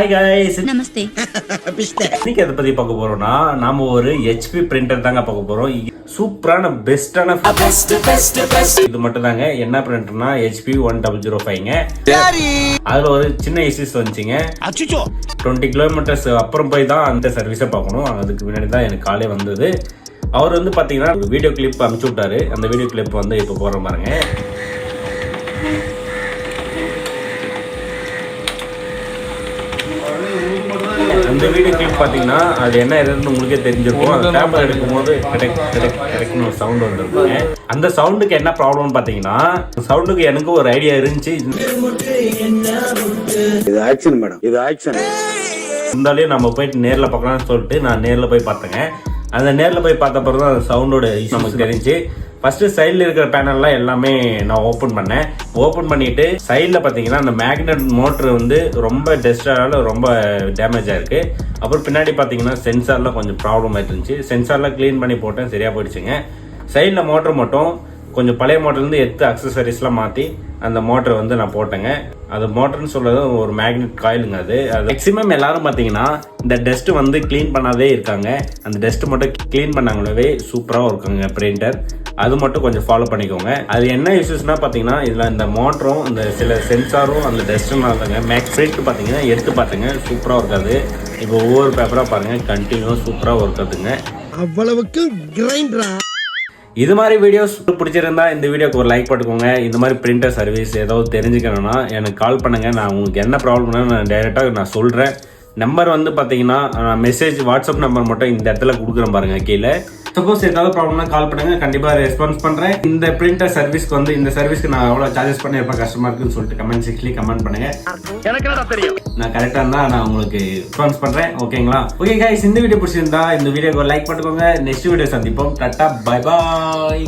Hi guys. நமஸ்தே. இன்னைக்கு எதை பத்தி பார்க்க போறோம்னா நாம ஒரு HP பிரிண்டர் தாங்க பார்க்க போறோம். சூப்பரான பெஸ்டான இது மட்டும் தாங்க. என்ன பிரிண்டர்னா HP 1005ங்க. அதுல ஒரு சின்ன இஷ்யூஸ் வந்துச்சுங்க. 20 கிலோமீட்டர்ஸ் அப்புறம் போய் தான் அந்த சர்வீஸை பார்க்கணும். அதுக்கு முன்னாடி தான் எனக்கு காலே வந்தது. அவர் வந்து பாத்தீங்கன்னா வீடியோ கிளிப் அனுப்பிச்சு விட்டாரு. அந்த வீடியோ கிளிப் வந்து இப்போ போற பாருங்க. அந்த வீடியோ கிளிப் பார்த்தீங்கன்னா அது என்ன எதுன்னு உங்களுக்கே தெரிஞ்சிருக்கும். அந்த பேப்பர் எடுக்கும் போது கிடைக்குன்னு ஒரு சவுண்ட் வந்துருக்குங்க. அந்த சவுண்டுக்கு என்ன ப்ராப்ளம்னு பார்த்தீங்கன்னா சவுண்டுக்கு எனக்கு ஒரு ஐடியா இருந்துச்சு. இது ஆக்சன் மேடம், இது ஆக்சன். இருந்தாலும் நம்ம போயிட்டு நேரில் பார்க்கலாம்னு சொல்லிட்டு நான் நேரில் போய் பார்த்தேங்க. அந்த நேரில் போய் பார்த்த பிறகு தான் அந்த சவுண்டோட நமக்கு தெரிஞ்சு. ஃபர்ஸ்ட் சைடில் இருக்கிற பேனல்லாம் எல்லாமே நான் ஓப்பன் பண்ணேன். ஓப்பன் பண்ணிட்டு சைடில் பார்த்தீங்கன்னா அந்த மேக்னெட் மோட்ரு வந்து ரொம்ப டஸ்டால ரொம்ப டேமேஜ் ஆயிருக்கு. அப்புறம் பின்னாடி பார்த்தீங்கன்னா சென்சார்லாம் கொஞ்சம் ப்ராப்ளம் ஆயிட்டு இருந்துச்சு. சென்சார்லாம் க்ளீன் பண்ணி போட்டேன், சரியா போயிடுச்சுங்க. சைடில் மோட்டர் மட்டும் கொஞ்சம் பழைய மோட்டர்லேருந்து எடுத்து அக்சசரிஸ்லாம் மாற்றி அந்த மோட்டரை வந்து நான் போட்டேங்க. அது மோட்டர்னு சொல்றது ஒரு மேக்னெட் காயிலுங்க. அது மேக்ஸிமம் எல்லாரும் பார்த்தீங்கன்னா இந்த டஸ்ட் வந்து க்ளீன் பண்ணாதே இருக்காங்க. அந்த டஸ்ட் மட்டும் க்ளீன் பண்ணாங்களே சூப்பராக இருக்குங்க பிரிண்டர். அது மட்டும் கொஞ்சம் ஃபாலோ பண்ணிக்கோங்க. அது என்ன இஷ்யூஸ்னா பார்த்தீங்கன்னா இதில் இந்த மோட்டரும் இந்த சில சென்சாரும் அந்த டஸ்ட்டும் தாங்க. மேக்ஸ் பிரிண்ட் பார்த்தீங்கன்னா எடுத்து பார்த்துங்க, சூப்பராக இருக்காது. இப்போ ஒவ்வொரு பேப்பராக பாருங்கள், கண்டினியூ சூப்பராக இருக்காதுங்க. அவ்வளவுக்கு கிரைண்டரா. இது மாதிரி வீடியோஸ் பிடிச்சிருந்தா இந்த வீடியோக்கு ஒரு லைக் போட்டுக்கோங்க. இந்த மாதிரி பிரிண்டர் சர்வீஸ் ஏதாவது தெரிஞ்சுக்கணும்னா எனக்கு கால் பண்ணுங்க. நான் உங்களுக்கு என்ன ப்ராப்ளம்னா நான் டைரெக்டாக நான் சொல்கிறேன். நம்பர் வந்து பார்த்தீங்கன்னா மெசேஜ் வாட்ஸ்அப் நம்பர் மட்டும் இந்த இடத்துல கொடுக்குறேன் பாருங்க கீழே. சப்போஸ் ஏதாவது ப்ராப்ளம்னா கால் பண்ணுங்க, கண்டிப்பாக ரெஸ்பான்ஸ் பண்ணுறேன். இந்த பிரிண்டர் சர்வீஸ்க்கு வந்து இந்த சர்வீஸ்க்கு நான் எவ்வளோ சார்ஜஸ் பண்ணியிருப்பேன் கஸ்டமருக்குன்னு சொல்லிட்டு கமெண்ட் செக்ஷன்லேயே கமெண்ட் பண்ணுங்க. நான் கரெக்டாக இருந்தால் நான் உங்களுக்கு ரெஸ்பான்ஸ் பண்ணுறேன். ஓகேங்களா? ஓகே கைஸ், இந்த வீடியோ பிடிச்சிருந்தா இந்த வீடியோக்கு ஒரு லைக் போட்டுக்கோங்க. நெக்ஸ்ட் வீடியோ சந்திப்போம். Tata, bye bye.